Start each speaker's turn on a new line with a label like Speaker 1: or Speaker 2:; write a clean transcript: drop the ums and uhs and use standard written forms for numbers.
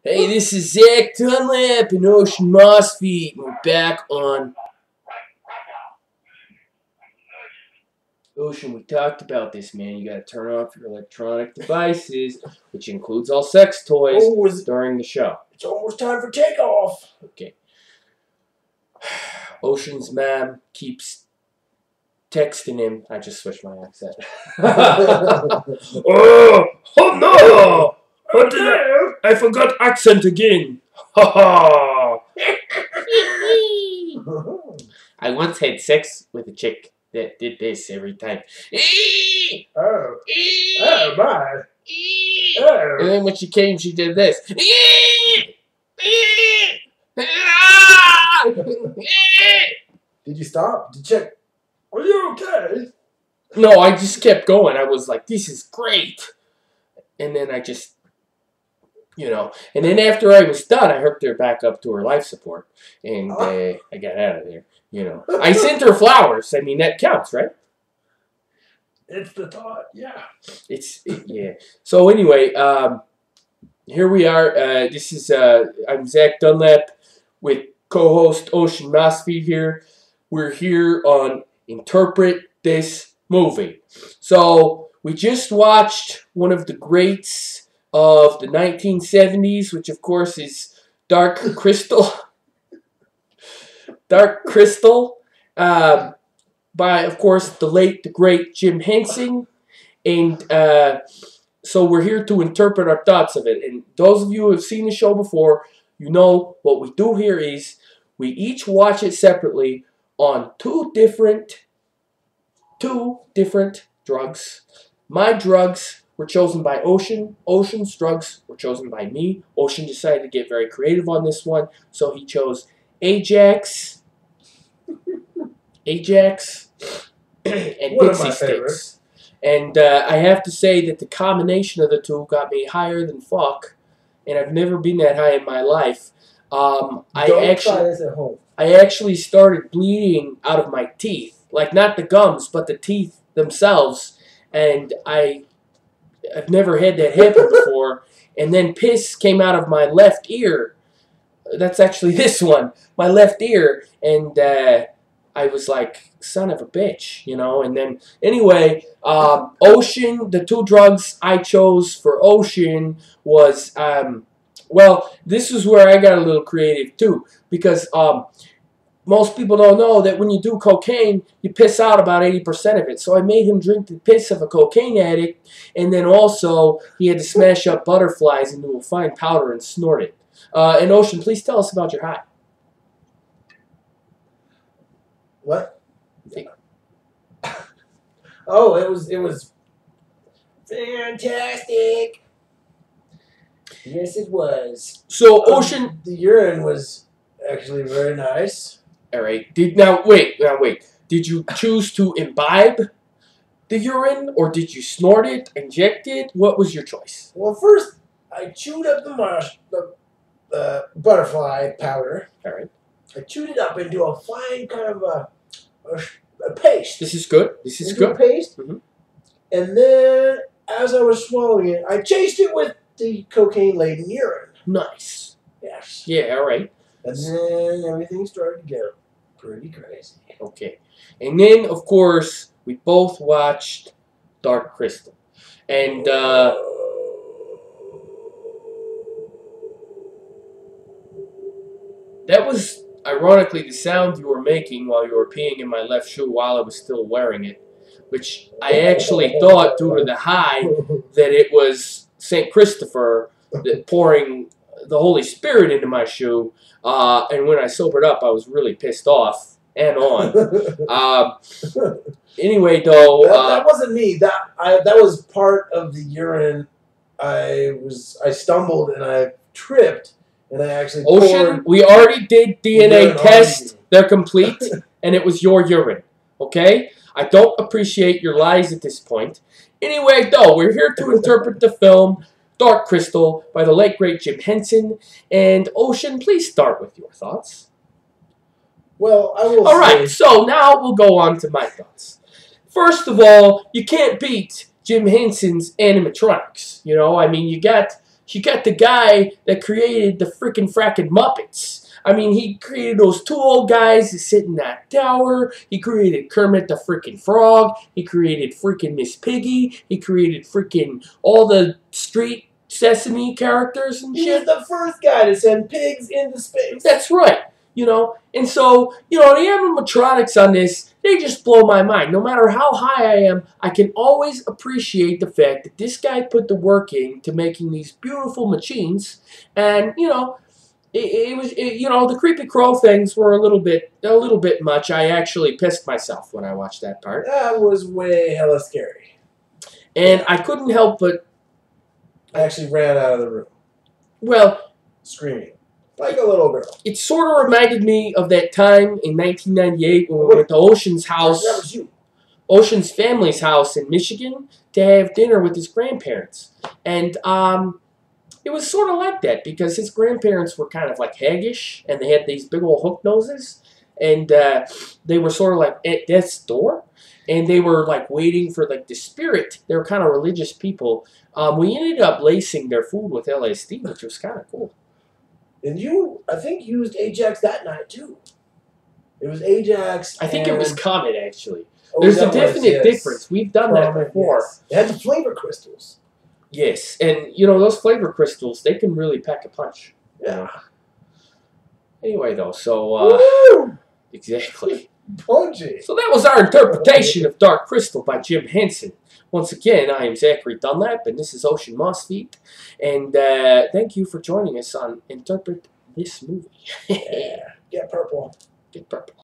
Speaker 1: Hey, this is Zach Dunlap and Ocean Mossfeet. We're back on Ocean. We talked about this, man. You gotta turn off your electronic devices, which includes all sex toys, during the show.
Speaker 2: It's almost time for takeoff.
Speaker 1: Okay. Ocean's mom keeps texting him. I just switched my accent. Oh no! I forgot accent again. Ha ha! I once had sex with a chick that did this every time.
Speaker 2: Oh my!
Speaker 1: And then when she came, she did this.
Speaker 2: Did you stop to check? Are you okay?
Speaker 1: No, I just kept going. I was like, this is great. And then I just, and then after I was done, I hooked her back up to her life support. And I got out of there, I sent her flowers. I mean, that counts, right?
Speaker 2: It's the thought, yeah.
Speaker 1: Yeah. So anyway, here we are. This is, I'm Zach Dunlap with co-host Ocean Mossfeet here. We're here on Interpret This Movie. So we just watched one of the greats of the 1970s, which of course is Dark Crystal. Dark Crystal, by of course the late, the great Jim Henson. And so we're here to interpret our thoughts of it. And those of you who have seen the show before, you know what we do here is we each watch it separately on two different drugs. My drugs were chosen by Ocean. Ocean's drugs were chosen by me. Ocean decided to get very creative on this one, so he chose Ajax, and Dixie Sticks. And I have to say that the combination of the two got me higher than fuck, and I've never been that high in my life.
Speaker 2: Don't try this at home.
Speaker 1: I actually started bleeding out of my teeth. Like, not the gums, but the teeth themselves. And I've never had that happen before. And then piss came out of my left ear. That's actually this one. My left ear. And I was like, son of a bitch, And then, anyway, Ocean, the two drugs I chose for Ocean was, well, this is where I got a little creative, too. Because most people don't know that when you do cocaine, you piss out about 80% of it. So I made him drink the piss of a cocaine addict, and then also he had to smash up butterflies into a fine powder and snort it. And Ocean, please tell us about your high.
Speaker 2: What? Oh, it was fantastic. Yes, it was.
Speaker 1: So Ocean,
Speaker 2: the urine was actually very nice.
Speaker 1: All right. Now wait. Did you choose to imbibe the urine, or did you snort it, inject it? What was your choice?
Speaker 2: Well, first I chewed up the butterfly powder.
Speaker 1: All right.
Speaker 2: I chewed it up into a fine kind of a paste.
Speaker 1: This is good. This is good.
Speaker 2: A paste.
Speaker 1: Mm-hmm.
Speaker 2: And then, as I was swallowing it, I chased it with the cocaine-laden urine.
Speaker 1: Nice.
Speaker 2: Yes.
Speaker 1: Yeah. All right.
Speaker 2: And then everything started to get pretty crazy.
Speaker 1: Okay. And then, of course, we both watched Dark Crystal. And that was, ironically, the sound you were making while you were peeing in my left shoe while I was still wearing it. Which I actually thought, due to the high, that it was St. Christopher that pouring the Holy Spirit into my shoe. And when I sobered up, I was really pissed off and on. Anyway, though,
Speaker 2: that wasn't me. That was part of the urine. I stumbled and I tripped, and I actually
Speaker 1: Ocean, we already did DNA tests. They're complete, and it was your urine. Okay? I don't appreciate your lies at this point. Anyway, though, we're here to interpret the film Dark Crystal by the late, great Jim Henson. And Ocean, please start with your thoughts.
Speaker 2: Well, I will
Speaker 1: All right, so now we'll go on to my thoughts. First of all, you can't beat Jim Henson's animatronics. I mean, you got you got the guy that created the frickin' Muppets. I mean, he created those two old guys that sit in that tower. He created Kermit the frickin' Frog. He created frickin' Miss Piggy. He created frickin' all the street Sesame characters and
Speaker 2: He
Speaker 1: shit.
Speaker 2: was the first guy to send pigs into space.
Speaker 1: That's right. You know, and so, you know, the animatronics on this, they just blow my mind. No matter how high I am, I can always appreciate the fact that this guy put the work in to making these beautiful machines. And, you know, you know, the creepy crow things were a little bit much. I actually pissed myself when I watched that part.
Speaker 2: That was way hella scary.
Speaker 1: And I couldn't help but...
Speaker 2: I actually ran out of the room.
Speaker 1: Well...
Speaker 2: Screaming. Like a little girl.
Speaker 1: It sort of reminded me of that time in 1998 when we went to Ocean's house.
Speaker 2: That was you.
Speaker 1: Ocean's family's house in Michigan to have dinner with his grandparents. And it was sort of like that because his grandparents were kind of like haggish and they had these big old hook noses. And they were sort of like at death's door. And they were like waiting for like the spirit. They were kind of religious people. We ended up lacing their food with LSD, which was kind of cool.
Speaker 2: And you, I think, used Ajax that night, too. It was Ajax.
Speaker 1: I think it was Comet, actually.
Speaker 2: Oh,
Speaker 1: There's a definite difference. We've done that before.
Speaker 2: Yes. It had the flavor crystals.
Speaker 1: Yes. And, you know, those flavor crystals, they can really pack a punch.
Speaker 2: Yeah.
Speaker 1: Anyway, though, so...
Speaker 2: Woo!
Speaker 1: Exactly.
Speaker 2: Punchy.
Speaker 1: So that was our interpretation of Dark Crystal by Jim Henson. Once again, I am Zachary Dunlap, and this is Ocean Mossfeet. And thank you for joining us on Interpret This Movie.
Speaker 2: Yeah. Get purple.
Speaker 1: Get purple.